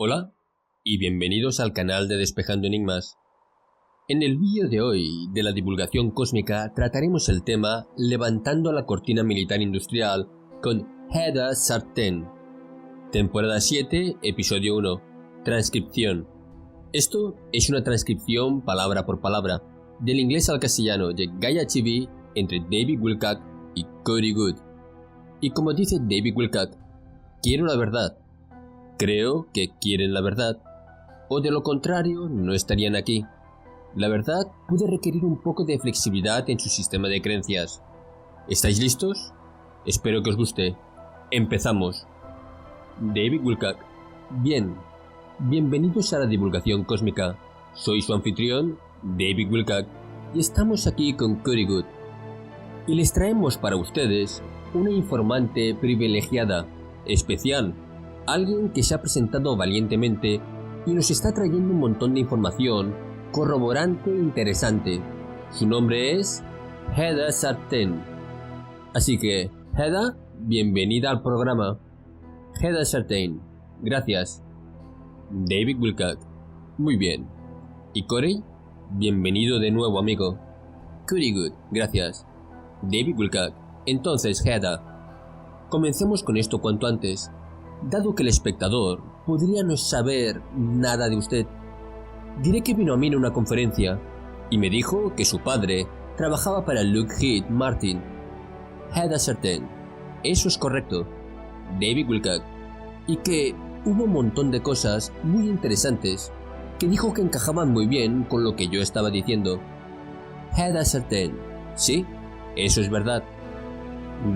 Hola y bienvenidos al canal de Despejando Enigmas. En el vídeo de hoy de la divulgación cósmica trataremos el tema Levantando la cortina militar industrial con Hedda Sartain. Temporada 7, episodio 1. Transcripción. Esto es una transcripción palabra por palabra del inglés al castellano de Gaia TV entre David Wilcock y Cody Good. Y como dice David Wilcock, quiero la verdad. Creo que quieren la verdad, o de lo contrario no estarían aquí. La verdad puede requerir un poco de flexibilidad en su sistema de creencias. ¿Estáis listos? Espero que os guste. Empezamos. David Wilcock. Bien. Bienvenidos a la divulgación cósmica. Soy su anfitrión, David Wilcock, y estamos aquí con Cody Good. Y les traemos para ustedes una informante privilegiada, especial, alguien que se ha presentado valientemente y nos está trayendo un montón de información corroborante e interesante. Su nombre es Hedda Sartain. Así que, Hedda, bienvenida al programa. Hedda Sartain, gracias. David Wilcock, muy bien. Y Corey, bienvenido de nuevo, amigo. Cody Good, gracias. David Wilcock, entonces, Hedda, comencemos con esto cuanto antes. Dado que el espectador podría no saber nada de usted, diré que vino a mí en una conferencia y me dijo que su padre trabajaba para Lockheed Martin. Hedda Sartain, eso es correcto, David Wilcock, y que hubo un montón de cosas muy interesantes que dijo que encajaban muy bien con lo que yo estaba diciendo. Hedda Sartain, sí, eso es verdad.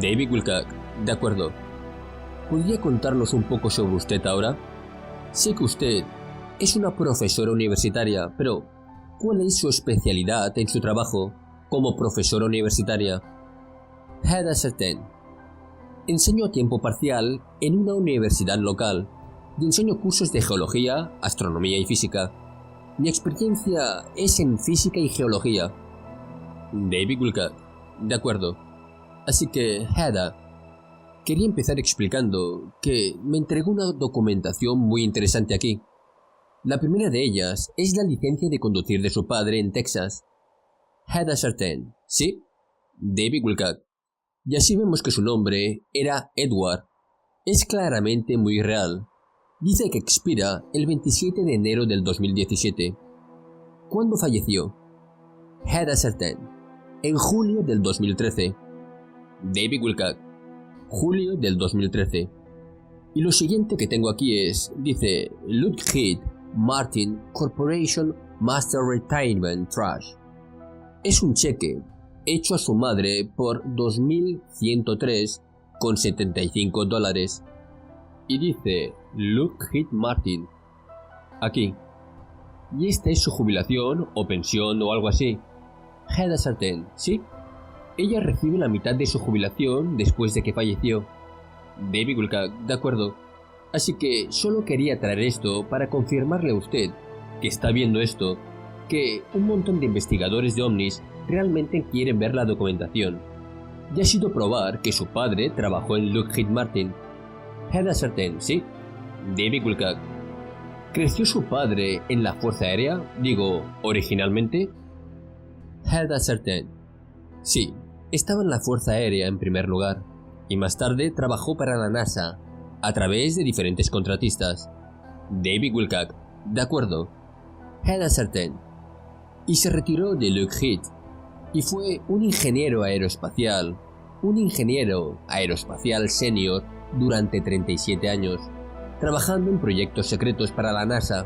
David Wilcock, de acuerdo. ¿Podría contarnos un poco sobre usted ahora? Sé que usted es una profesora universitaria, pero ¿cuál es su especialidad en su trabajo como profesora universitaria? Hedda Sartain. Enseño a tiempo parcial en una universidad local y enseño cursos de geología, astronomía y física. Mi experiencia es en física y geología. David Wilcock. De acuerdo. Así que, Hedda, quería empezar explicando que me entregó una documentación muy interesante aquí. La primera de ellas es la licencia de conducir de su padre en Texas. Hedda Sartain, ¿sí? David Wilcock. Y así vemos que su nombre era Edward. Es claramente muy real. Dice que expira el 27 de enero del 2017. ¿Cuándo falleció? Hedda Sartain. En julio del 2013. David Wilcock. Julio del 2013. Y lo siguiente que tengo aquí es, dice Lockheed Martin Corporation Master Retirement Trust. Es un cheque hecho a su madre por $2,103,75. Y dice Lockheed Martin aquí. Y esta es su jubilación o pensión o algo así. Hedda Sartain, ¿sí? Ella recibe la mitad de su jubilación después de que falleció. David Wilcock, de acuerdo. Así que solo quería traer esto para confirmarle a usted, que está viendo esto, que un montón de investigadores de ovnis realmente quieren ver la documentación. Ya ha sido probar que su padre trabajó en Lockheed Martin. Hedda Sartain, ¿sí? David Wilcock. ¿Creció su padre en la Fuerza Aérea? Digo, originalmente. Hedda Sartain. Sí, estaba en la Fuerza Aérea en primer lugar, y más tarde trabajó para la NASA, a través de diferentes contratistas. David Wilcock, de acuerdo. Hedda Sartain. Y se retiró de Lockheed, y fue un ingeniero aeroespacial senior durante 37 años, trabajando en proyectos secretos para la NASA,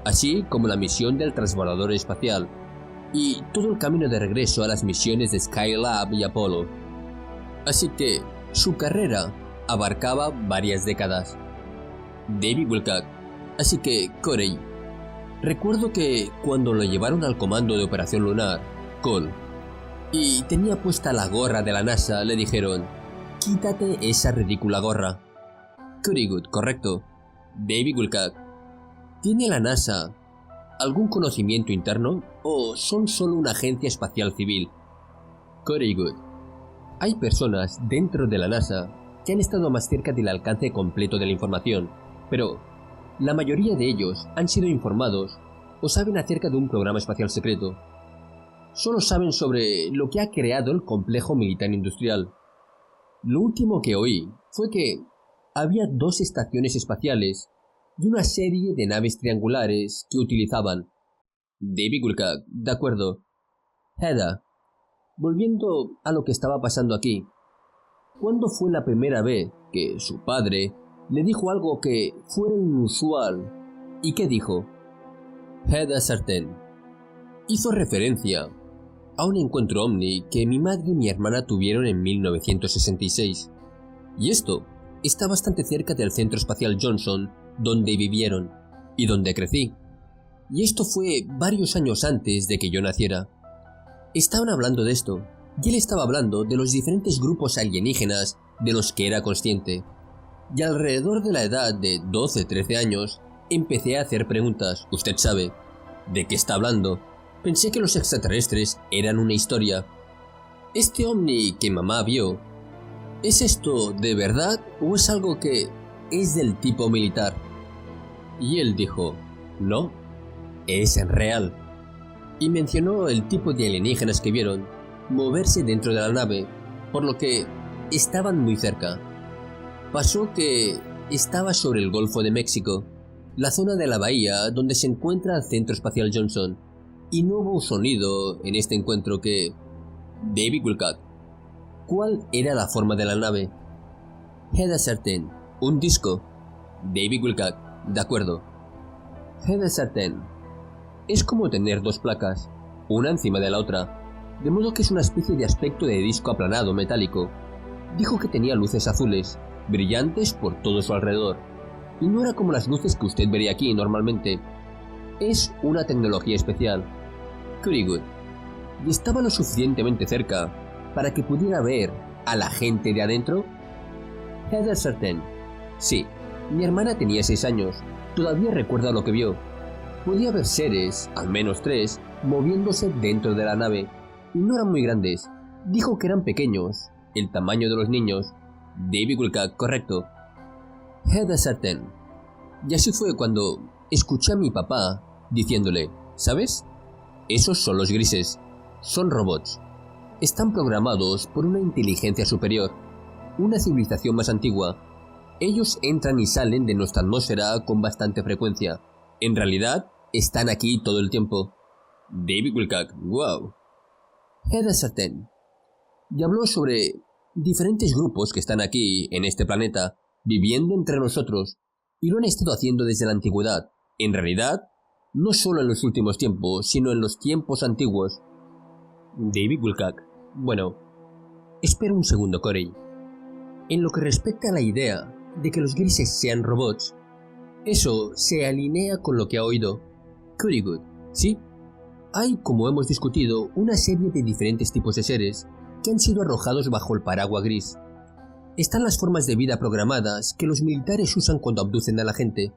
así como la misión del transbordador espacial, y todo el camino de regreso a las misiones de Skylab y Apollo. Así que su carrera abarcaba varias décadas. David Wilcock. Así que, Corey, recuerdo que cuando lo llevaron al comando de operación lunar, Cole, y tenía puesta la gorra de la NASA, le dijeron: quítate esa ridícula gorra. Cody Good, correcto. David Wilcock. ¿Tiene la NASA algún conocimiento interno o son solo una agencia espacial civil? Cody Good. Hay personas dentro de la NASA que han estado más cerca del alcance completo de la información, pero La mayoría de ellos han sido informados o saben acerca de un programa espacial secreto. Solo saben sobre lo que ha creado el complejo militar industrial. Lo último que oí fue que había 2 estaciones espaciales y una serie de naves triangulares que utilizaban. David Wilcock, de acuerdo. Heather, volviendo a lo que estaba pasando aquí. ¿Cuándo fue la primera vez que su padre le dijo algo que fuera inusual? ¿Y qué dijo? Heather Sartain hizo referencia a un encuentro ovni que mi madre y mi hermana tuvieron en 1966. Y esto está bastante cerca del Centro Espacial Johnson, donde vivieron y donde crecí. Y esto fue varios años antes de que yo naciera. Estaban hablando de esto, y él estaba hablando de los diferentes grupos alienígenas de los que era consciente. Y alrededor de la edad de 12-13 años, empecé a hacer preguntas. ¿Usted sabe de qué está hablando? Pensé que los extraterrestres eran una historia. Este ovni que mamá vio, ¿es esto de verdad o es algo que es del tipo militar? Y él dijo, no, es real. Y mencionó el tipo de alienígenas que vieron moverse dentro de la nave, por lo que estaban muy cerca. Pasó que estaba sobre el Golfo de México, la zona de la bahía donde se encuentra el Centro Espacial Johnson, y no hubo sonido en este encuentro que... David Wilcock, ¿cuál era la forma de la nave? Heather Sartain, un disco. David Wilcock, de acuerdo. Heather Sartain, es como tener 2 placas, una encima de la otra, de modo que es una especie de aspecto de disco aplanado metálico. Dijo que tenía luces azules, brillantes por todo su alrededor, y no era como las luces que usted vería aquí normalmente. Es una tecnología especial. Very good. ¿Y estaba lo suficientemente cerca para que pudiera ver a la gente de adentro? Heather Sartain, sí, mi hermana tenía 6 años, todavía recuerda lo que vio. Podía ver seres, al menos 3, moviéndose dentro de la nave, y no eran muy grandes. Dijo que eran pequeños, el tamaño de los niños. David Wilcock, correcto. Heather Sartain. Y así fue cuando escuché a mi papá diciéndole, ¿sabes? Esos son los grises. Son robots. Están programados por una inteligencia superior, una civilización más antigua. Ellos entran y salen de nuestra atmósfera con bastante frecuencia. En realidad, están aquí todo el tiempo. David Wilcock, wow. Heather Sartain. Y habló sobre diferentes grupos que están aquí, en este planeta, viviendo entre nosotros, y lo han estado haciendo desde la antigüedad. En realidad, no solo en los últimos tiempos, sino en los tiempos antiguos. David Wilcock, bueno, espera un segundo, Corey. En lo que respecta a la idea de que los grises sean robots, eso se alinea con lo que ha oído. Very good, ¿sí? Hay, como hemos discutido, una serie de diferentes tipos de seres que han sido arrojados bajo el paraguas gris. Están las formas de vida programadas que los militares usan cuando abducen a la gente.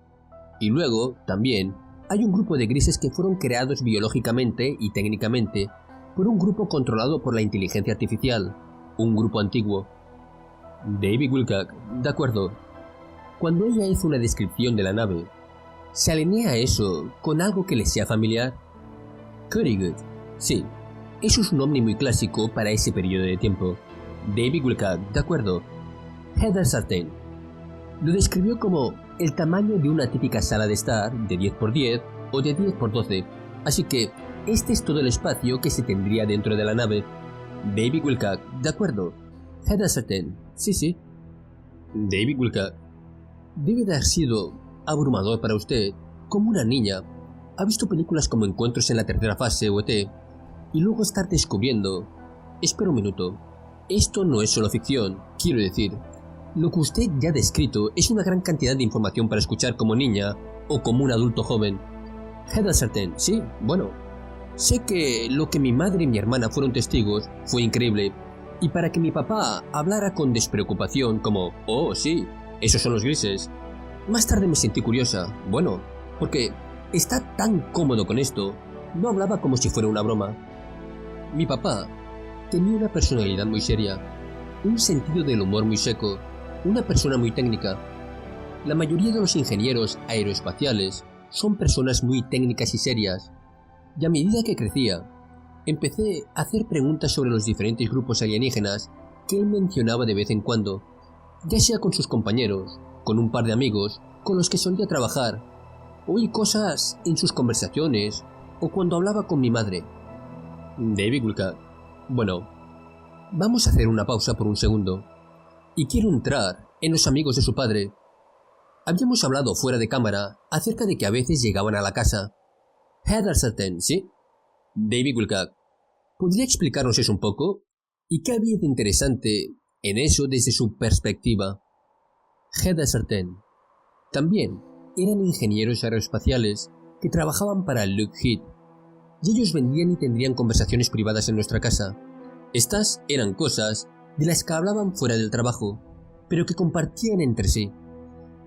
Y luego, también, hay un grupo de grises que fueron creados biológicamente y técnicamente por un grupo controlado por la inteligencia artificial, un grupo antiguo. David Wilcock, de acuerdo. Cuando ella hizo una descripción de la nave, ¿se alinea eso con algo que le sea familiar? Very good. Sí, eso es un ovni muy clásico para ese periodo de tiempo. David Wilcock, de acuerdo. Heather Sartain lo describió como el tamaño de una típica sala de estar de 10×10 o de 10×12, así que este es todo el espacio que se tendría dentro de la nave. David Wilcock, de acuerdo. Heather Sartain, sí. David Wilcock, debe de haber sido abrumador para usted, como una niña. Ha visto películas como Encuentros en la tercera fase o ET, y luego estar descubriendo... Espera un minuto. Esto no es solo ficción, quiero decir... Lo que usted ya ha descrito es una gran cantidad de información para escuchar como niña o como un adulto joven. Heather Sartain, sí, bueno. Sé que lo que mi madre y mi hermana fueron testigos fue increíble, y para que mi papá hablara con despreocupación como, oh sí, esos son los grises. Más tarde me sentí curiosa, bueno, porque está tan cómodo con esto, no hablaba como si fuera una broma. Mi papá tenía una personalidad muy seria, un sentido del humor muy seco, una persona muy técnica. la mayoría de los ingenieros aeroespaciales son personas muy técnicas y serias, y a medida que crecía, empecé a hacer preguntas sobre los diferentes grupos alienígenas que él mencionaba de vez en cuando, ya sea con sus compañeros, con un par de amigos con los que solía trabajar, oí cosas en sus conversaciones o cuando hablaba con mi madre. David Wilcock, bueno, vamos a hacer una pausa por un segundo, y quiero entrar en los amigos de su padre. Habíamos hablado fuera de cámara acerca de que a veces llegaban a la casa. Heather Sartain, ¿sí? David Wilcock, ¿podría explicarnos eso un poco? ¿Y qué había de interesante en eso desde su perspectiva? Heather Sartain. También eran ingenieros aeroespaciales que trabajaban para Lockheed, y ellos vendían y tendrían conversaciones privadas en nuestra casa. Estas eran cosas de las que hablaban fuera del trabajo, pero que compartían entre sí.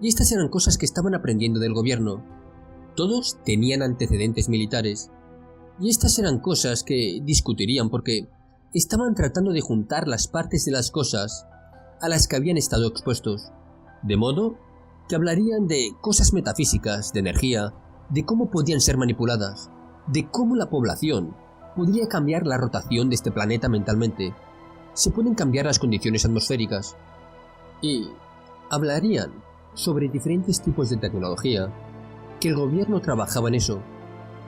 Y estas eran cosas que estaban aprendiendo del gobierno. Todos tenían antecedentes militares, y estas eran cosas que discutirían porque estaban tratando de juntar las partes de las cosas a las que habían estado expuestos, de modo que hablarían de cosas metafísicas, de energía, de cómo podían ser manipuladas, de cómo la población podría cambiar la rotación de este planeta mentalmente. Se pueden cambiar las condiciones atmosféricas. Y hablarían sobre diferentes tipos de tecnología, que el gobierno trabajaba en eso,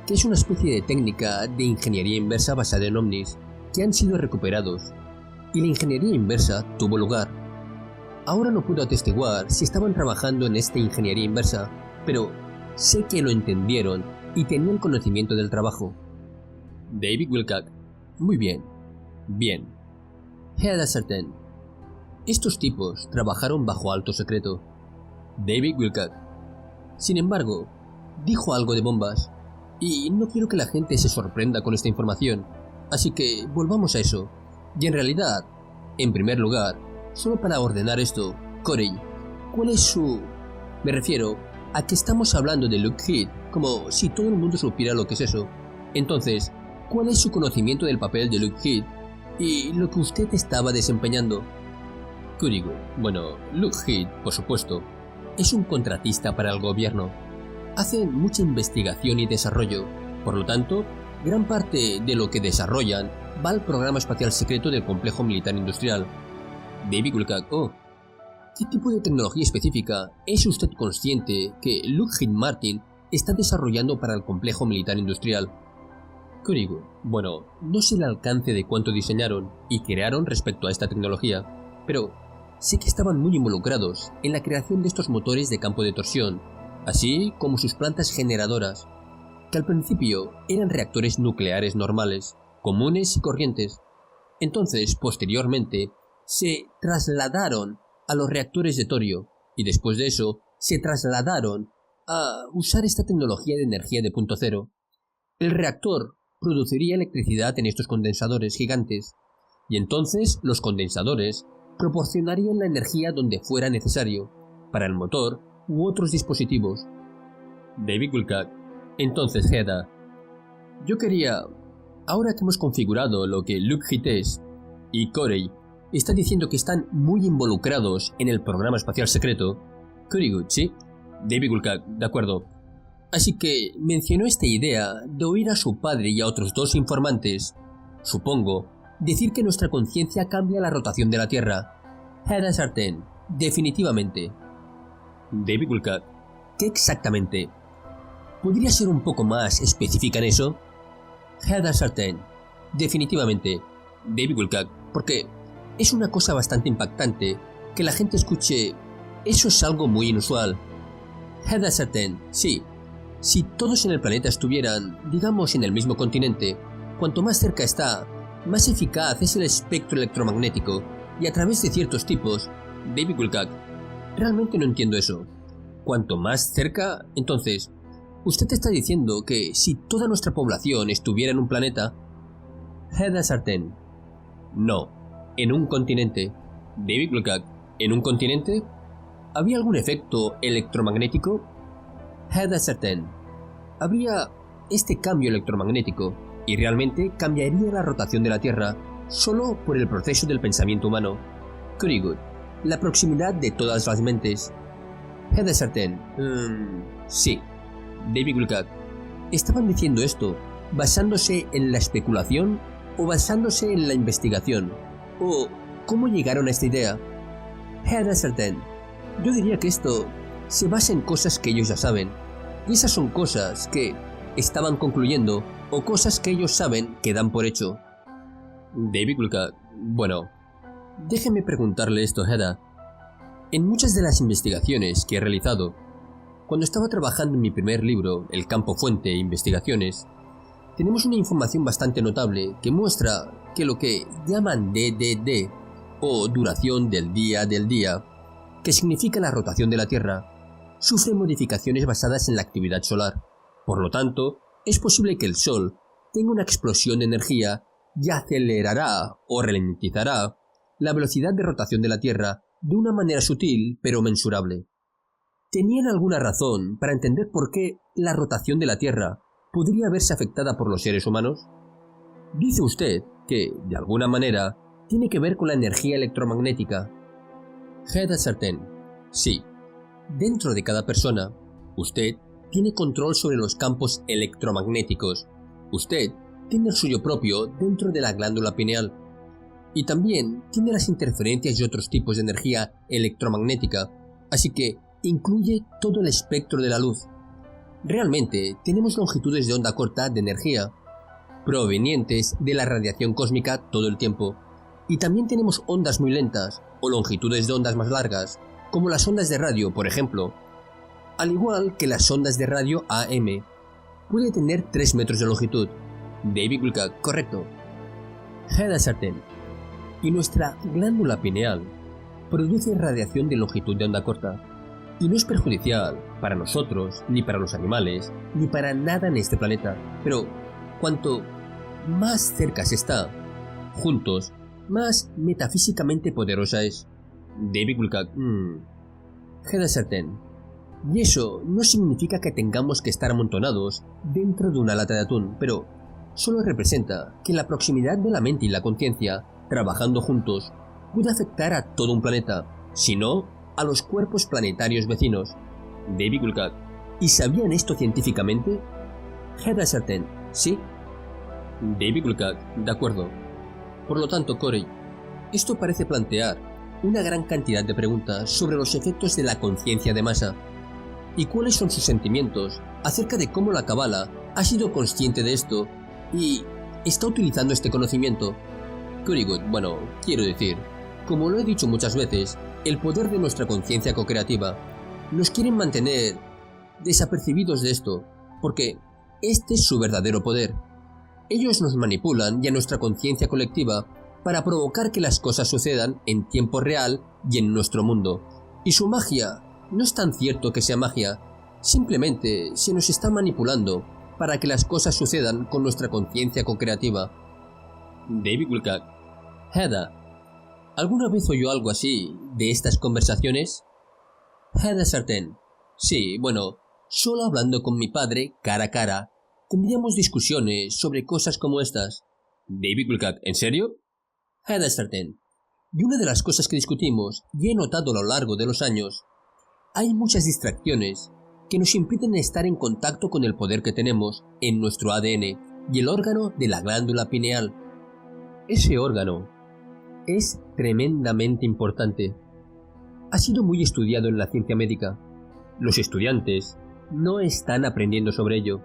que es una especie de técnica de ingeniería inversa basada en ovnis, que han sido recuperados, y la ingeniería inversa tuvo lugar. Ahora no puedo atestiguar si estaban trabajando en esta ingeniería inversa, pero sé que lo entendieron y tenían conocimiento del trabajo. David Wilcock, muy bien, bien. Heather Sartain, estos tipos trabajaron bajo alto secreto. David Wilcock, sin embargo, dijo algo de bombas, y no quiero que la gente se sorprenda con esta información, así que volvamos a eso. Y en realidad, en primer lugar, solo para ordenar esto, Corey, ¿cuál es su...? Me refiero a que estamos hablando de Lockheed, como si todo el mundo supiera lo que es eso. Entonces, ¿cuál es su conocimiento del papel de Lockheed y lo que usted estaba desempeñando? Curigo, bueno, Lockheed, por supuesto, es un contratista para el gobierno. Hacen mucha investigación y desarrollo, por lo tanto, gran parte de lo que desarrollan va al programa espacial secreto del complejo militar industrial. David Wilcock, oh, ¿qué tipo de tecnología específica es usted consciente que Lockheed Martin está desarrollando para el complejo militar industrial? Curigo, bueno, no sé el alcance de cuánto diseñaron y crearon respecto a esta tecnología, pero sé que estaban muy involucrados en la creación de estos motores de campo de torsión, así como sus plantas generadoras, que al principio eran reactores nucleares normales, comunes y corrientes. Entonces, posteriormente, se trasladaron a los reactores de torio, y después de eso, se trasladaron a usar esta tecnología de energía de punto cero. El reactor produciría electricidad en estos condensadores gigantes, y entonces los condensadores proporcionarían la energía donde fuera necesario, para el motor u otros dispositivos. David Wilcock, entonces Heather, yo quería, ahora que hemos configurado lo que Lockheed es, y Corey está diciendo que están muy involucrados en el programa espacial secreto, Corey Good, ¿sí? David Wilcock, de acuerdo. Así que mencionó esta idea de oír a su padre y a otros dos informantes, supongo, decir que nuestra conciencia cambia la rotación de la Tierra. Heather Sartain, definitivamente. David Wilcock, ¿qué exactamente? ¿Podría ser un poco más específica en eso? Heather Sartain, definitivamente. David Wilcock, porque es una cosa bastante impactante que la gente escuche. Eso es algo muy inusual. Heather Sartain, sí. Si todos en el planeta estuvieran, digamos, en el mismo continente, cuanto más cerca está, más eficaz es el espectro electromagnético, y a través de ciertos tipos. David Wilcock, realmente no entiendo eso. Cuanto más cerca, entonces, usted está diciendo que si toda nuestra población estuviera en un planeta. Heather Sartain, no, en un continente. David Wilcock, ¿en un continente? ¿Había algún efecto electromagnético? Heather Sartain, habría este cambio electromagnético, y realmente cambiaría la rotación de la Tierra solo por el proceso del pensamiento humano. Very good. La proximidad de todas las mentes. Heather Sartain. Sí. David Wilcock. ¿Estaban diciendo esto basándose en la especulación o basándose en la investigación? ¿O cómo llegaron a esta idea? Heather Sartain. Yo diría que esto se basa en cosas que ellos ya saben. Y esas son cosas que estaban concluyendo o cosas que ellos saben que dan por hecho. David Wilcock. Bueno, déjeme preguntarle esto, Heather. En muchas de las investigaciones que he realizado, cuando estaba trabajando en mi primer libro, El campo fuente e investigaciones, tenemos una información bastante notable que muestra que lo que llaman DDD, o duración del día, que significa la rotación de la Tierra, sufre modificaciones basadas en la actividad solar. Por lo tanto, es posible que el Sol tenga una explosión de energía y acelerará o ralentizará la velocidad de rotación de la Tierra de una manera sutil pero mensurable. ¿Tenían alguna razón para entender por qué la rotación de la Tierra podría verse afectada por los seres humanos? Dice usted que, de alguna manera, tiene que ver con la energía electromagnética. Heather Sartain. Sí. Dentro de cada persona, usted tiene control sobre los campos electromagnéticos. Usted tiene el suyo propio dentro de la glándula pineal. Y también tiene las interferencias y otros tipos de energía electromagnética, así que incluye todo el espectro de la luz. Realmente tenemos longitudes de onda corta de energía, provenientes de la radiación cósmica todo el tiempo. Y también tenemos ondas muy lentas, o longitudes de ondas más largas, como las ondas de radio, por ejemplo. Al igual que las ondas de radio AM, puede tener 3 metros de longitud. David Wilcock, correcto. Heather Sartain. Y nuestra glándula pineal produce radiación de longitud de onda corta, y no es perjudicial para nosotros, ni para los animales, ni para nada en este planeta. Pero cuanto más cerca se está, juntos, más metafísicamente poderosa es. David Wilcock. Heather Sartain. Y eso no significa que tengamos que estar amontonados dentro de una lata de atún, pero solo representa que la proximidad de la mente y la conciencia, trabajando juntos, puede afectar a todo un planeta, si no, a los cuerpos planetarios vecinos. David Wilcock. ¿Y sabían esto científicamente? Heather Sartain. Sí. David Wilcock. De acuerdo. Por lo tanto, Corey, esto parece plantear una gran cantidad de preguntas sobre los efectos de la conciencia de masa y cuáles son sus sentimientos acerca de cómo la Kabbalah ha sido consciente de esto y está utilizando este conocimiento. Currywood, bueno, quiero decir, como lo he dicho muchas veces, el poder de nuestra conciencia co-creativa nos quieren mantener desapercibidos de esto, porque este es su verdadero poder. Ellos nos manipulan y a nuestra conciencia colectiva para provocar que las cosas sucedan en tiempo real y en nuestro mundo. Y su magia no es tan cierto que sea magia, simplemente se nos está manipulando para que las cosas sucedan con nuestra conciencia co-creativa. David Wilcock. Heather, ¿alguna vez oyó algo así de estas conversaciones? Heather Sartain. Sí, bueno, solo hablando con mi padre cara a cara, tendríamos discusiones sobre cosas como estas. David Wilcock. ¿En serio? Heather Sartain. Y una de las cosas que discutimos, y he notado a lo largo de los años, hay muchas distracciones que nos impiden estar en contacto con el poder que tenemos en nuestro ADN y el órgano de la glándula pineal. Ese órgano es tremendamente importante. Ha sido muy estudiado en la ciencia médica. Los estudiantes no están aprendiendo sobre ello.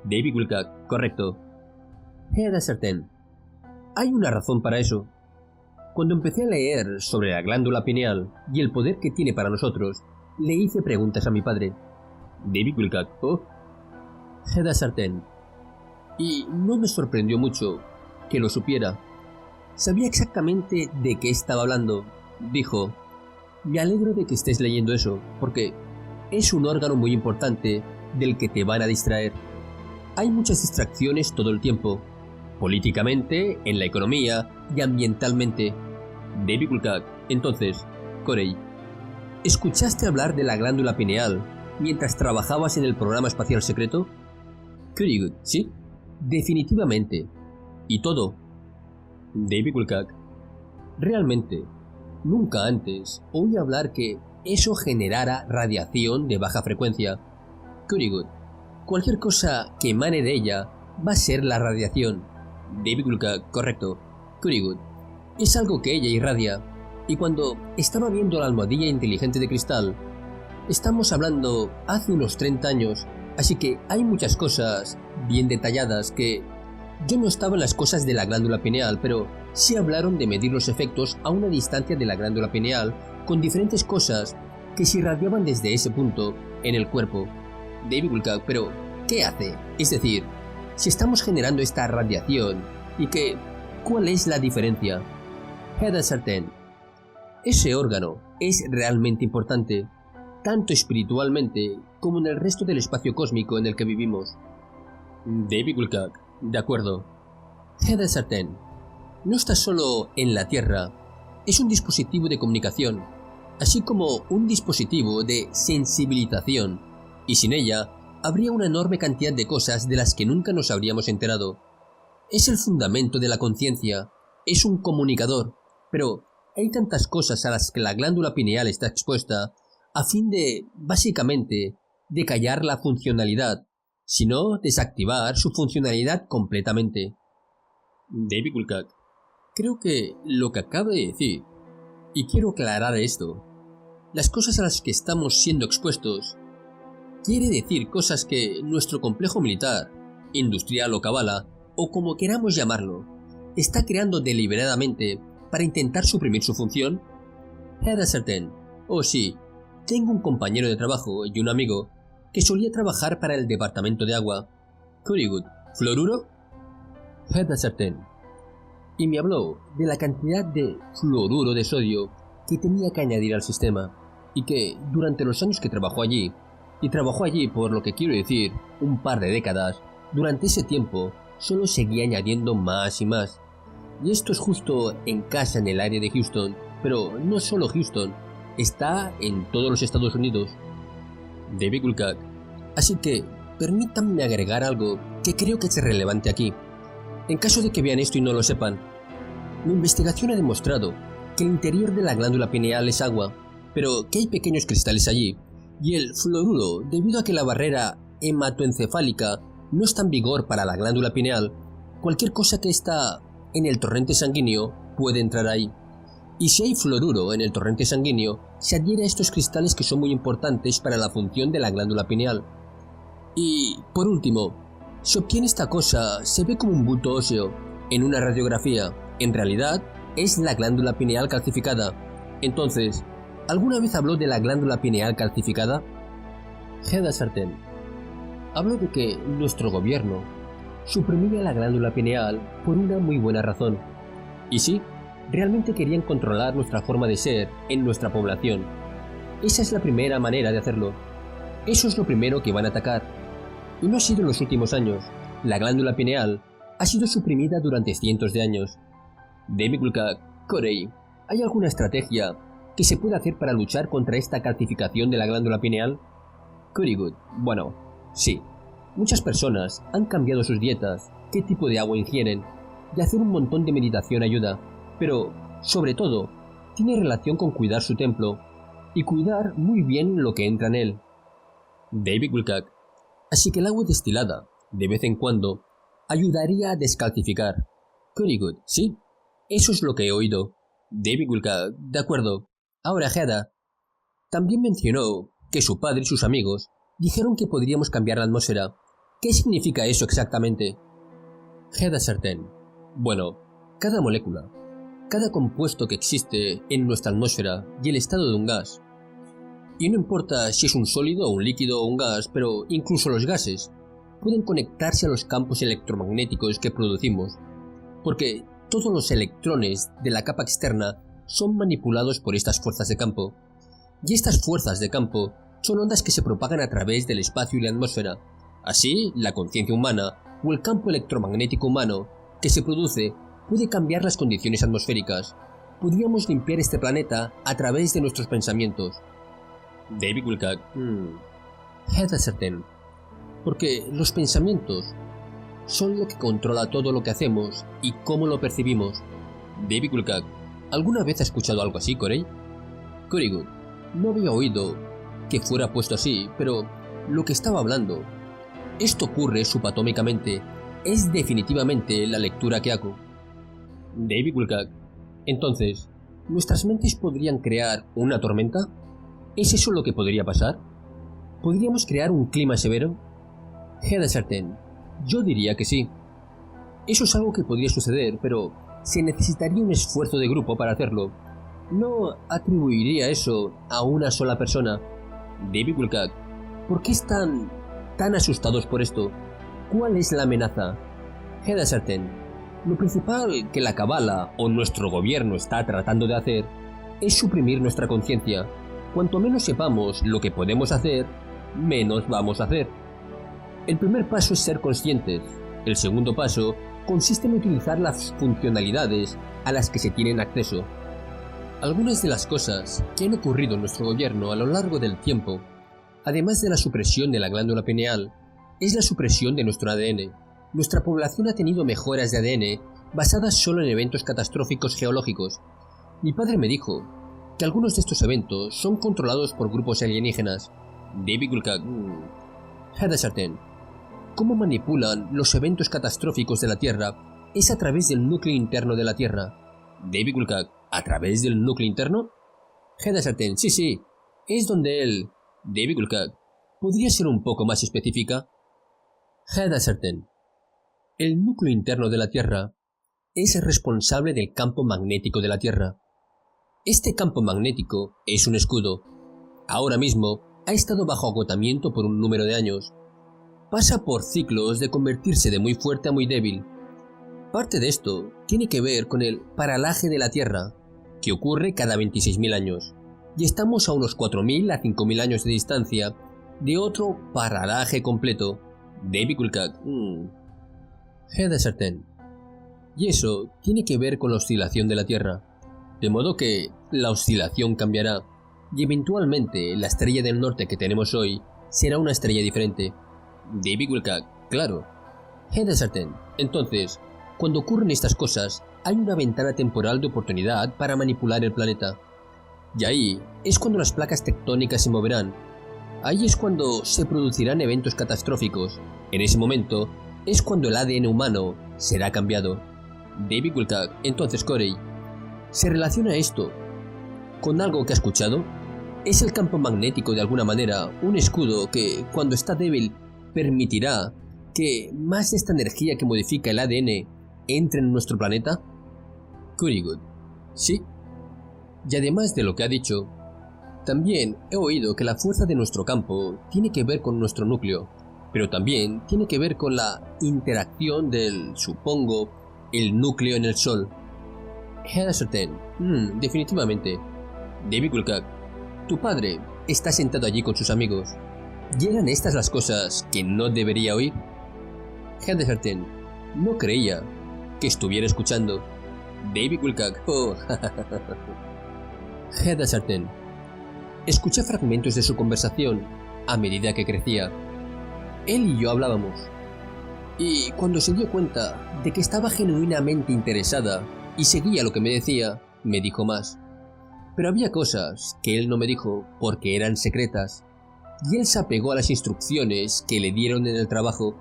David Wilcock. Correcto. Heather Sartain. Hay una razón para eso. Cuando empecé a leer sobre la glándula pineal y el poder que tiene para nosotros, le hice preguntas a mi padre. David Wilcock. Oh. Heather Sartain. Y no me sorprendió mucho que lo supiera. Sabía exactamente de qué estaba hablando. Dijo: me alegro de que estés leyendo eso, porque es un órgano muy importante del que te van a distraer. Hay muchas distracciones todo el tiempo, políticamente, en la economía y ambientalmente. David Wilcock. Entonces, Corey, ¿escuchaste hablar de la glándula pineal mientras trabajabas en el programa espacial secreto? Currywood. Sí, definitivamente. ¿Y todo? David Wilcock. Realmente, nunca antes oí hablar que eso generara radiación de baja frecuencia. Currywood. Cualquier cosa que emane de ella va a ser la radiación. David Wilcock, correcto. Currywood. Es algo que ella irradia. Y cuando estaba viendo la almohadilla inteligente de cristal, estamos hablando hace unos 30 años, así que hay muchas cosas bien detalladas que... Yo no estaba en las cosas de la glándula pineal, pero sí hablaron de medir los efectos a una distancia de la glándula pineal con diferentes cosas que se irradiaban desde ese punto en el cuerpo. David Wilcock, pero ¿qué hace? Es decir, si estamos generando esta radiación y que... ¿cuál es la diferencia? Heather Sartain. Ese órgano es realmente importante, tanto espiritualmente como en el resto del espacio cósmico en el que vivimos. David Wilcock. De acuerdo. Heather Sartain. No está solo en la Tierra, es un dispositivo de comunicación, así como un dispositivo de sensibilización, y sin ella habría una enorme cantidad de cosas de las que nunca nos habríamos enterado. Es el fundamento de la conciencia, es un comunicador, pero hay tantas cosas a las que la glándula pineal está expuesta a fin de, básicamente, de callar la funcionalidad, sino desactivar su funcionalidad completamente. David Wilcock. Creo que lo que acaba de decir, y quiero aclarar esto, las cosas a las que estamos siendo expuestos, quiere decir cosas que nuestro complejo militar, industrial o cabala, o como queramos llamarlo, está creando deliberadamente para intentar suprimir su función. Heather Sartain. Oh sí, tengo un compañero de trabajo y un amigo que solía trabajar para el departamento de agua. Currywood. ¿Fluoruro? Heather Sartain. Y me habló de la cantidad de fluoruro de sodio que tenía que añadir al sistema, y que durante los años que trabajó allí, y trabajó allí por lo que quiero decir, un par de décadas, durante ese tiempo solo seguía añadiendo más y más. Y esto es justo en casa en el área de Houston, pero no solo Houston, está en todos los Estados Unidos. David Wilcock. Así que, permítanme agregar algo que creo que es relevante aquí. En caso de que vean esto y no lo sepan, mi investigación ha demostrado que el interior de la glándula pineal es agua, pero que hay pequeños cristales allí, y el fluoruro, debido a que la barrera hematoencefálica no está en vigor para la glándula pineal, cualquier cosa que está en el torrente sanguíneo puede entrar ahí. Y si hay fluoruro en el torrente sanguíneo, se adhiere a estos cristales que son muy importantes para la función de la glándula pineal. Y, por último, si obtiene esta cosa, se ve como un bulto óseo en una radiografía. En realidad, es la glándula pineal calcificada. Entonces, ¿alguna vez habló de la glándula pineal calcificada? Heather Sartain. Habló de que nuestro gobierno suprimía la glándula pineal por una muy buena razón. Y sí, realmente querían controlar nuestra forma de ser en nuestra población. Esa es la primera manera de hacerlo. Eso es lo primero que van a atacar. Y no ha sido en los últimos años. La glándula pineal ha sido suprimida durante cientos de años. David Wilcock. Corey, ¿hay alguna estrategia que se pueda hacer para luchar contra esta calcificación de la glándula pineal? Currywood. Bueno, sí. Muchas personas han cambiado sus dietas, qué tipo de agua ingieren, y hacer un montón de meditación ayuda. Pero, sobre todo, tiene relación con cuidar su templo y cuidar muy bien lo que entra en él. David Wilcock. Así que el agua destilada, de vez en cuando, ayudaría a descalcificar. Currywood. Sí, eso es lo que he oído. David Wilcock. De acuerdo. Ahora, Heather. También mencionó que su padre y sus amigos dijeron que podríamos cambiar la atmósfera. ¿Qué significa eso exactamente? Heather Sartain. Bueno, cada molécula, cada compuesto que existe en nuestra atmósfera y el estado de un gas, y no importa si es un sólido, un líquido o un gas, pero incluso los gases, pueden conectarse a los campos electromagnéticos que producimos, porque todos los electrones de la capa externa son manipulados por estas fuerzas de campo, y estas fuerzas de campo son ondas que se propagan a través del espacio y la atmósfera. Así, la conciencia humana o el campo electromagnético humano que se produce puede cambiar las condiciones atmosféricas. Podríamos limpiar este planeta a través de nuestros pensamientos. David Wilcock. Heather Sartain. Porque los pensamientos son lo que controla todo lo que hacemos y cómo lo percibimos. David Wilcock. ¿Alguna vez has escuchado algo así, Corey? Currywood. No había oído que fuera puesto así, pero lo que estaba hablando. Esto ocurre subatómicamente. Es definitivamente la lectura que hago. David Wilcock. Entonces, ¿nuestras mentes podrían crear una tormenta? ¿Es eso lo que podría pasar? ¿Podríamos crear un clima severo? Hedda Sartén. Yo diría que sí. Eso es algo que podría suceder, pero se necesitaría un esfuerzo de grupo para hacerlo. No atribuiría eso a una sola persona. David Wilcock. ¿Por qué están tan asustados por esto? ¿Cuál es la amenaza? Hedda Sartén. Lo principal que la Cabala o nuestro gobierno está tratando de hacer es suprimir nuestra conciencia. Cuanto menos sepamos lo que podemos hacer, menos vamos a hacer. El primer paso es ser conscientes. El segundo paso consiste en utilizar las funcionalidades a las que se tienen acceso. Algunas de las cosas que han ocurrido en nuestro gobierno a lo largo del tiempo, además de la supresión de la glándula pineal, es la supresión de nuestro ADN. Nuestra población ha tenido mejoras de ADN basadas solo en eventos catastróficos geológicos. Mi padre me dijo que algunos de estos eventos son controlados por grupos alienígenas. David Wilcock. Hedda Sartén. ¿Cómo manipulan los eventos catastróficos de la Tierra? Es a través del núcleo interno de la Tierra. David Wilcock. ¿A través del núcleo interno? Hedda Sartén. Sí. Es donde él... David Wilcock. ¿Podría ser un poco más específica? Hedda Sartén. El núcleo interno de la Tierra es responsable del campo magnético de la Tierra. Este campo magnético es un escudo. Ahora mismo ha estado bajo agotamiento por un número de años. Pasa por ciclos de convertirse de muy fuerte a muy débil. Parte de esto tiene que ver con el paralaje de la Tierra, que ocurre cada 26.000 años, y estamos a unos 4.000 a 5.000 años de distancia de otro paralaje completo. David Wilcock. Hedda Sartén. Y eso tiene que ver con la oscilación de la Tierra, de modo que la oscilación cambiará, y eventualmente la estrella del norte que tenemos hoy será una estrella diferente. David Wilcock. Claro. Hedda Sartén. Entonces, cuando ocurren estas cosas, hay una ventana temporal de oportunidad para manipular el planeta. Y ahí es cuando las placas tectónicas se moverán. Ahí es cuando se producirán eventos catastróficos. En ese momento es cuando el ADN humano será cambiado. David Wilcock. Entonces, Corey, ¿se relaciona esto con algo que ha escuchado? ¿Es el campo magnético de alguna manera un escudo que, cuando está débil, permitirá que más de esta energía que modifica el ADN entre en nuestro planeta? Currygood. Sí. Y además de lo que ha dicho, también he oído que la fuerza de nuestro campo tiene que ver con nuestro núcleo, pero también tiene que ver con la interacción del, supongo, el núcleo en el Sol. Hedda Sartén. Definitivamente. David Wilcock. Tu padre está sentado allí con sus amigos. ¿Y eran estas las cosas que no debería oír? Hedda Sartén. No creía que estuviera escuchando. David Wilcock. Hedda Sartén. Escuché fragmentos de su conversación a medida que crecía. Él y yo hablábamos. Y cuando se dio cuenta de que estaba genuinamente interesada y seguía lo que me decía, me dijo más. Pero había cosas que él no me dijo porque eran secretas, y él se apegó a las instrucciones que le dieron en el trabajo.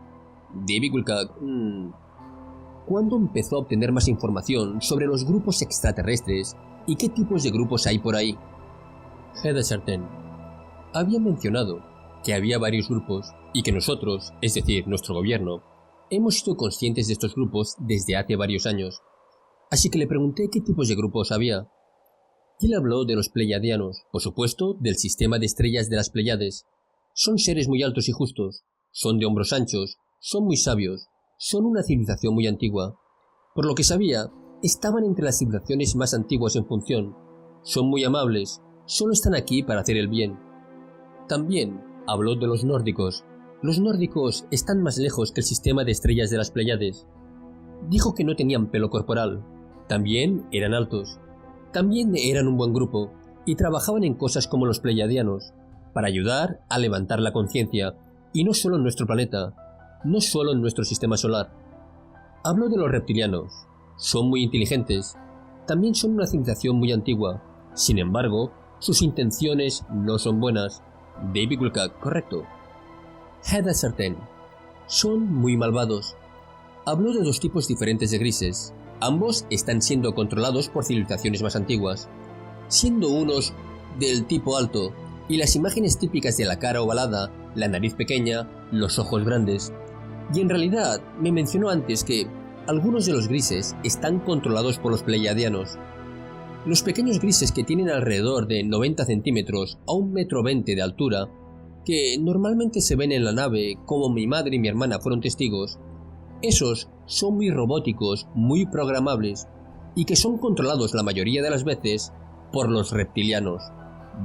David Wilcock. ¿Cuándo empezó a obtener más información sobre los grupos extraterrestres y qué tipos de grupos hay por ahí? Hedda Sartén. Había mencionado que había varios grupos y que nosotros, es decir, nuestro gobierno, hemos sido conscientes de estos grupos desde hace varios años. Así que le pregunté qué tipos de grupos había. Y él habló de los Pleiadianos, por supuesto, del sistema de estrellas de las Pleiades. Son seres muy altos y justos, son de hombros anchos, son muy sabios, son una civilización muy antigua. Por lo que sabía, estaban entre las civilizaciones más antiguas en función. Son muy amables, solo están aquí para hacer el bien. También habló de los nórdicos. Los nórdicos están más lejos que el sistema de estrellas de las Pleiades. Dijo que no tenían pelo corporal. También eran altos. También eran un buen grupo y trabajaban en cosas como los Pleiadianos, para ayudar a levantar la conciencia, y no solo en nuestro planeta, no solo en nuestro sistema solar. Habló de los reptilianos. Son muy inteligentes. También son una civilización muy antigua. Sin embargo, Sus intenciones no son buenas. David Wilcock, correcto. Head Ascertain. Son muy malvados. Habló de dos tipos diferentes de grises. Ambos están siendo controlados por civilizaciones más antiguas, siendo unos del tipo alto, y las imágenes típicas de la cara ovalada, la nariz pequeña, los ojos grandes. Y en realidad me mencionó antes que algunos de los grises están controlados por los pleiadianos. Los pequeños grises que tienen alrededor de 90 centímetros a 1,20 m de altura, que normalmente se ven en la nave como mi madre y mi hermana fueron testigos, esos son muy robóticos, muy programables, y que son controlados la mayoría de las veces por los reptilianos.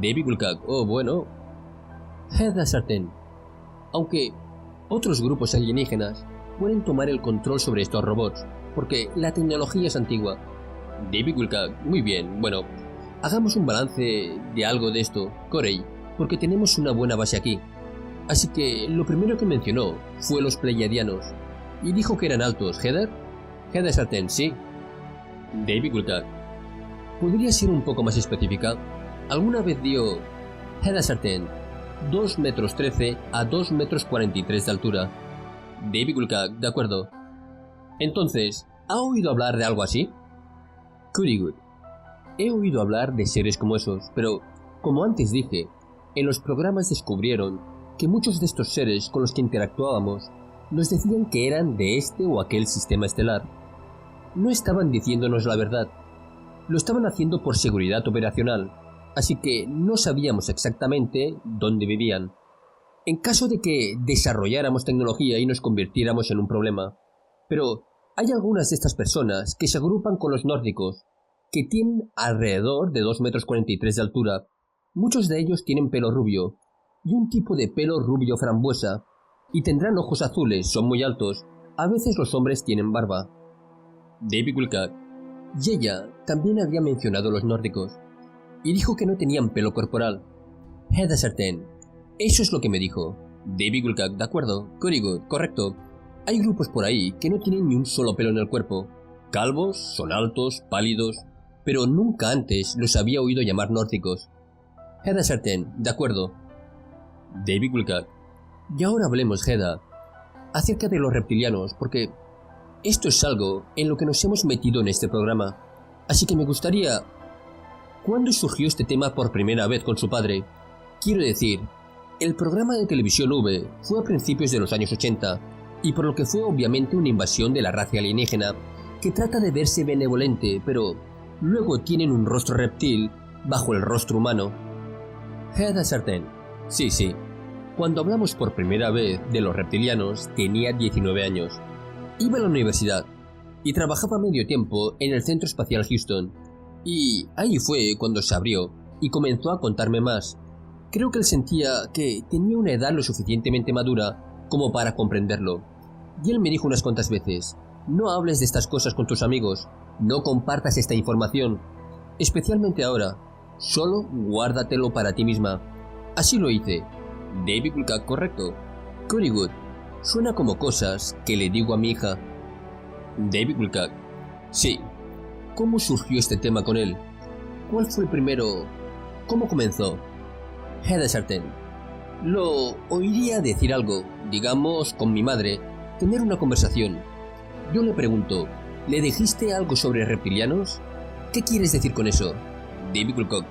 David Wilcock, oh bueno. Head Ascertain. Aunque otros grupos alienígenas pueden tomar el control sobre estos robots, porque la tecnología es antigua. David Wilcock, muy bien, bueno, hagamos un balance de algo de esto, Corey, porque tenemos una buena base aquí. Así que lo primero que mencionó fue los pleiadianos, y dijo que eran altos. ¿Heather? Head Ascertain, sí. David Wilcock, ¿podría ser un poco más específica? ¿Alguna vez dio Head Ascertain 2,13 m a 2,43 m de altura? David Wilcock, de acuerdo. Entonces, ¿ha oído hablar de algo así? Currywood, he oído hablar de seres como esos, pero, como antes dije, en los programas descubrieron que muchos de estos seres con los que interactuábamos nos decían que eran de este o aquel sistema estelar. No estaban diciéndonos la verdad, lo estaban haciendo por seguridad operacional, así que no sabíamos exactamente dónde vivían, en caso de que desarrolláramos tecnología y nos convirtiéramos en un problema. Pero hay algunas de estas personas que se agrupan con los nórdicos, que tienen alrededor de 2,43 m de altura. Muchos de ellos tienen pelo rubio, y un tipo de pelo rubio frambuesa, y tendrán ojos azules, son muy altos. A veces los hombres tienen barba. David Wilcock. Y ella también había mencionado los nórdicos, y dijo que no tenían pelo corporal. Head Ascertain. Eso es lo que me dijo. David Wilcock, de acuerdo. Currywood, correcto. Hay grupos por ahí que no tienen ni un solo pelo en el cuerpo. Calvos, son altos, pálidos, pero nunca antes los había oído llamar nórdicos. Head Ascertain, de acuerdo. David Wilcock. Y ahora hablemos, Hedda, acerca de los reptilianos, porque esto es algo en lo que nos hemos metido en este programa. Así que me gustaría... ¿Cuándo surgió este tema por primera vez con su padre? Quiero decir, el programa de televisión V fue a principios de los años 80, y por lo que fue obviamente una invasión de la raza alienígena, que trata de verse benevolente, pero luego tienen un rostro reptil bajo el rostro humano. Head Ascertain. Sí. Cuando hablamos por primera vez de los reptilianos, tenía 19 años. Iba a la universidad y trabajaba medio tiempo en el Centro Espacial Houston. Y ahí fue cuando se abrió y comenzó a contarme más. Creo que él sentía que tenía una edad lo suficientemente madura como para comprenderlo. Y él me dijo unas cuantas veces: no hables de estas cosas con tus amigos, no compartas esta información, especialmente ahora, solo guárdatelo para ti misma. Así lo hice. David Wilcock, correcto. Currywood, suena como cosas que le digo a mi hija. David Wilcock, sí. ¿Cómo surgió este tema con él? ¿Cuál fue el primero? ¿Cómo comenzó? Head Ascertain. Lo oiría decir algo, digamos, con mi madre, tener una conversación. Yo le pregunto, ¿le dijiste algo sobre reptilianos? ¿Qué quieres decir con eso? David Wilcock.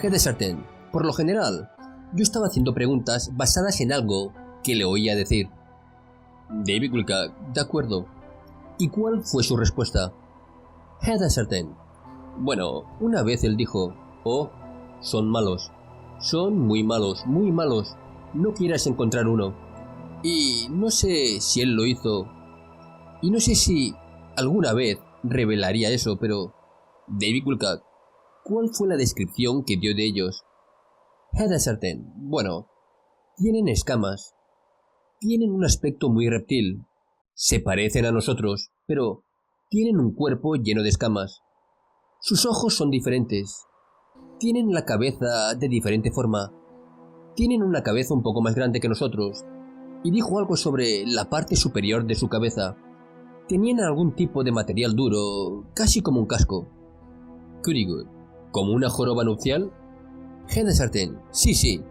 Head Ascertain. Por lo general, yo estaba haciendo preguntas basadas en algo que le oía decir. David Wilcock. De acuerdo. ¿Y cuál fue su respuesta? Head Ascertain. Bueno, una vez él dijo: oh, son malos. Son muy malos, muy malos. No quieras encontrar uno. Y no sé si él lo hizo. Y no sé si alguna vez revelaría eso, pero... David Wilcock, ¿cuál fue la descripción que dio de ellos? Head Ascertain. Bueno, tienen escamas. Tienen un aspecto muy reptil. Se parecen a nosotros, pero tienen un cuerpo lleno de escamas. Sus ojos son diferentes. Tienen la cabeza de diferente forma. Tienen una cabeza un poco más grande que nosotros. Y dijo algo sobre la parte superior de su cabeza. Tenían algún tipo de material duro, casi como un casco. Currywood. ¿Como una joroba nupcial? Hedda Sartén, sí.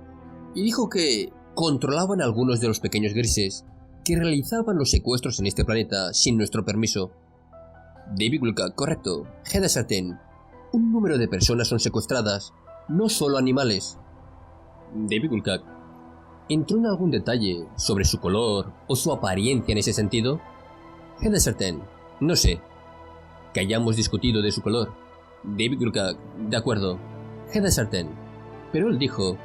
Y dijo que controlaban algunos de los pequeños grises que realizaban los secuestros en este planeta sin nuestro permiso. David Wilcock, correcto. Hedda Sartén, un número de personas son secuestradas, no solo animales. David Wilcock, ¿entró en algún detalle sobre su color o su apariencia en ese sentido? Hedda Sartén, no sé. Que hayamos discutido de su color. David Wilcock, de acuerdo. Hedda Sartén, pero él dijo,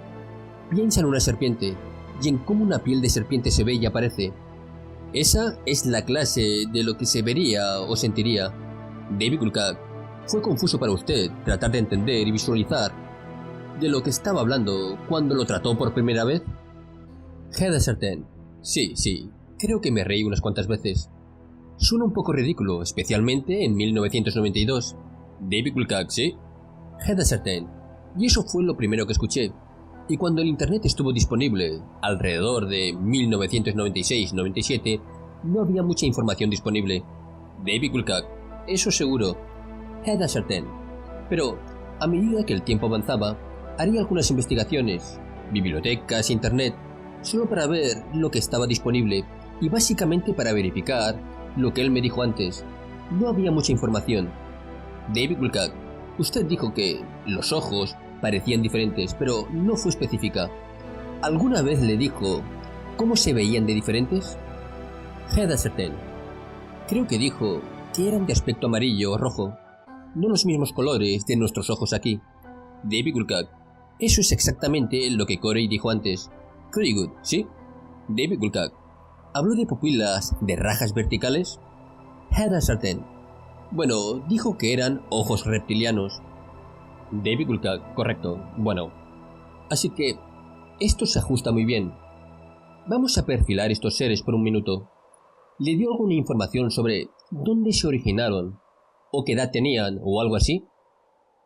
piensa en una serpiente y en cómo una piel de serpiente se ve y aparece. Esa es la clase de lo que se vería o sentiría. David Wilcock, fue confuso para usted tratar de entender y visualizar de lo que estaba hablando cuando lo trató por primera vez. Hedda Sartén, sí, creo que me reí unas cuantas veces. Suena un poco ridículo, especialmente en 1992. David Wilcock, sí. Hedda Sartén, y eso fue lo primero que escuché. Y cuando el internet estuvo disponible, alrededor de 1996-97, no había mucha información disponible. David Wilcock, eso seguro. Hedda Sartén, pero a medida que el tiempo avanzaba, haría algunas investigaciones, bibliotecas, internet, solo para ver lo que estaba disponible y básicamente para verificar lo que él me dijo antes. No había mucha información. David Wilcock, usted dijo que los ojos parecían diferentes, pero no fue específica. ¿Alguna vez le dijo cómo se veían de diferentes? Hedda Sartén, creo que dijo que eran de aspecto amarillo o rojo, no los mismos colores de nuestros ojos aquí. David Wilcock, eso es exactamente lo que Corey dijo antes. Very good, ¿sí? David Wilcock, ¿habló de pupilas de rajas verticales? Hedda Sartén, bueno, dijo que eran ojos reptilianos. David Wilcock, correcto, bueno. Así que esto se ajusta muy bien. Vamos a perfilar estos seres por un minuto. ¿Le dio alguna información sobre dónde se originaron? ¿O qué edad tenían? ¿O algo así?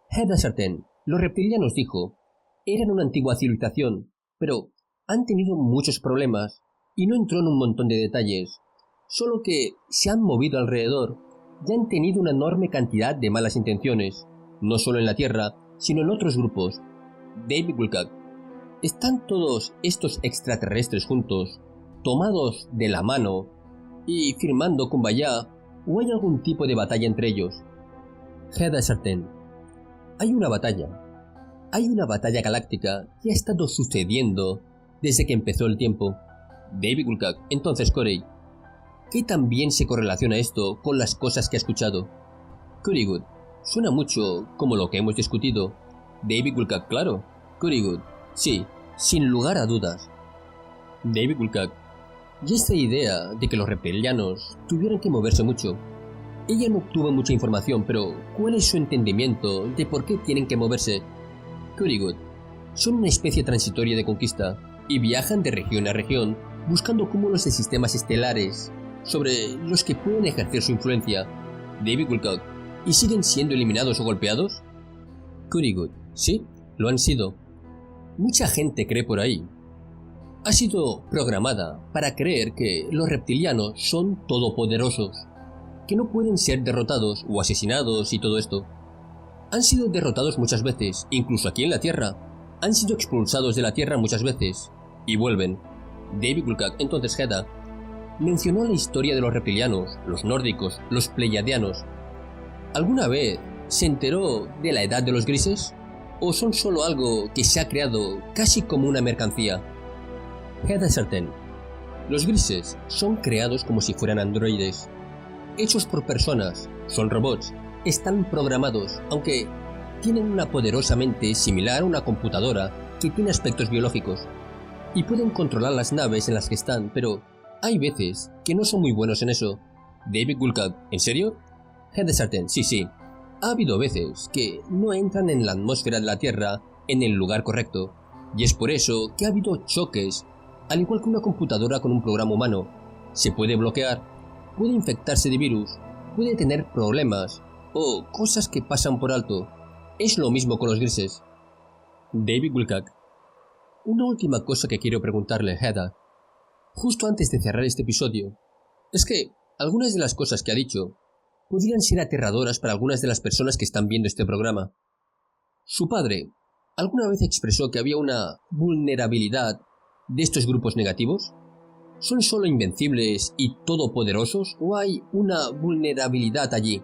Hedda Sartén, los reptilianos, dijo, eran una antigua civilización, pero han tenido muchos problemas y no entró en un montón de detalles. Solo que se han movido alrededor y han tenido una enorme cantidad de malas intenciones, no solo en la Tierra, sino en otros grupos. David Wilcock, ¿están todos estos extraterrestres juntos, tomados de la mano y firmando Kumbaya, o hay algún tipo de batalla entre ellos? Hedda Sartén, hay una batalla galáctica que ha estado sucediendo desde que empezó el tiempo. David Wilcock, entonces Corey, ¿qué también se correlaciona esto con las cosas que ha escuchado? Corey Good, suena mucho como lo que hemos discutido. David Wilcock, claro. Corey Good, sí, sin lugar a dudas. David Wilcock, y esta idea de que los reptilianos tuvieran que moverse mucho. Ella no obtuvo mucha información, pero ¿cuál es su entendimiento de por qué tienen que moverse? Corey Good, son una especie transitoria de conquista y viajan de región a región buscando cúmulos de sistemas estelares sobre los que pueden ejercer su influencia. David Wilcock, ¿y siguen siendo eliminados o golpeados? Corey Good, sí, lo han sido. Mucha gente cree por ahí. Ha sido programada para creer que los reptilianos son todopoderosos, que no pueden ser derrotados o asesinados y todo esto. Han sido derrotados muchas veces, incluso aquí en la Tierra. Han sido expulsados de la Tierra muchas veces, y vuelven. David Wilcock, entonces Hedda, mencionó la historia de los reptilianos, los nórdicos, los pleiadianos. ¿Alguna vez se enteró de la edad de los grises? ¿O son solo algo que se ha creado casi como una mercancía? Hedda Sartén, los grises son creados como si fueran androides, hechos por personas, son robots, están programados, aunque tienen una poderosa mente similar a una computadora que tiene aspectos biológicos, y pueden controlar las naves en las que están, pero hay veces que no son muy buenos en eso. David Wilcock, ¿en serio? Hedda Sartén, sí. Ha habido veces que no entran en la atmósfera de la Tierra en el lugar correcto, y es por eso que ha habido choques, al igual que una computadora con un programa humano. Se puede bloquear, puede infectarse de virus, puede tener problemas, o cosas que pasan por alto. Es lo mismo con los grises. David Wilcock, una última cosa que quiero preguntarle, Hedda, justo antes de cerrar este episodio, es que algunas de las cosas que ha dicho podrían ser aterradoras para algunas de las personas que están viendo este programa. Su padre alguna vez expresó que había una vulnerabilidad de estos grupos negativos. ¿Son solo invencibles y todopoderosos o hay una vulnerabilidad allí?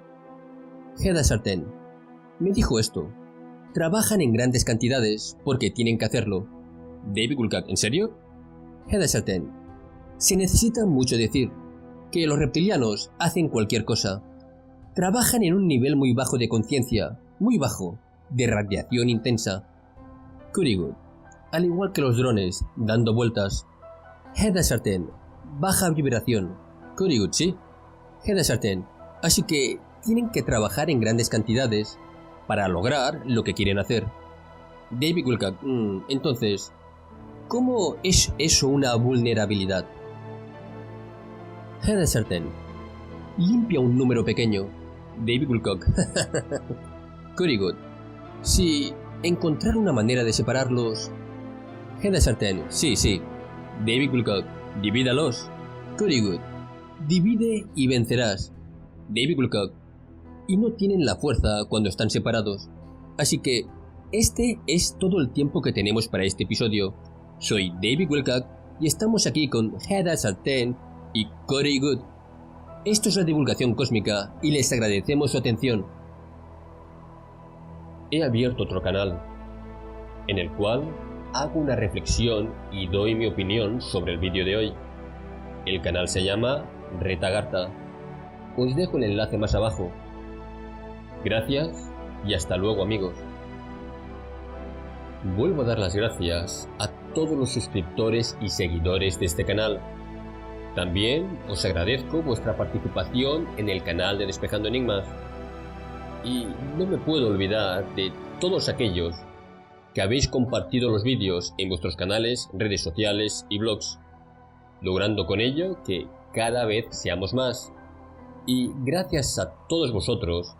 Hedda Sartén me dijo esto. Trabajan en grandes cantidades porque tienen que hacerlo. David Wilcock, ¿en serio? Hedda Sartén: se necesita mucho decir que los reptilianos hacen cualquier cosa. Trabajan en un nivel muy bajo de conciencia, muy bajo, de radiación intensa. Kurrigood: al igual que los drones, dando vueltas. Hedda Sartén: baja vibración. Kurrigood: sí. Hedda Sartén: así que tienen que trabajar en grandes cantidades para lograr lo que quieren hacer. David Wilcock: entonces, ¿cómo es eso una vulnerabilidad? Hedda Sartén: limpia un número pequeño. David Wilcock: Kurrigood: si encontrar una manera de separarlos. Hedda Sartén: sí. David Wilcock: divídalos. Kurrigood: divide y vencerás. David Wilcock: y no tienen la fuerza cuando están separados. Así que este es todo el tiempo que tenemos para este episodio. Soy David Wilcock y estamos aquí con Hedda Sartén y Kurrigood. Esto es la divulgación cósmica y les agradecemos su atención. He abierto otro canal, en el cual hago una reflexión y doy mi opinión sobre el vídeo de hoy. El canal se llama Retagarta. Os dejo el enlace más abajo. Gracias y hasta luego, amigos. Vuelvo a dar las gracias a todos los suscriptores y seguidores de este canal. También os agradezco vuestra participación en el canal de Despejando Enigmas. Y no me puedo olvidar de todos aquellos que habéis compartido los vídeos en vuestros canales, redes sociales y blogs, logrando con ello que cada vez seamos más. Y gracias a todos vosotros,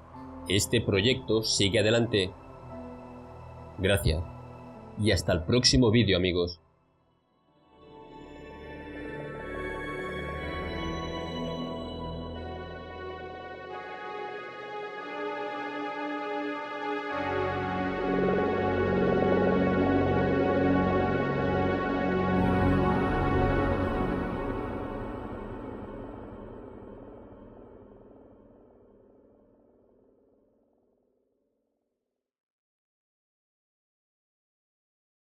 este proyecto sigue adelante. Gracias y hasta el próximo vídeo, amigos.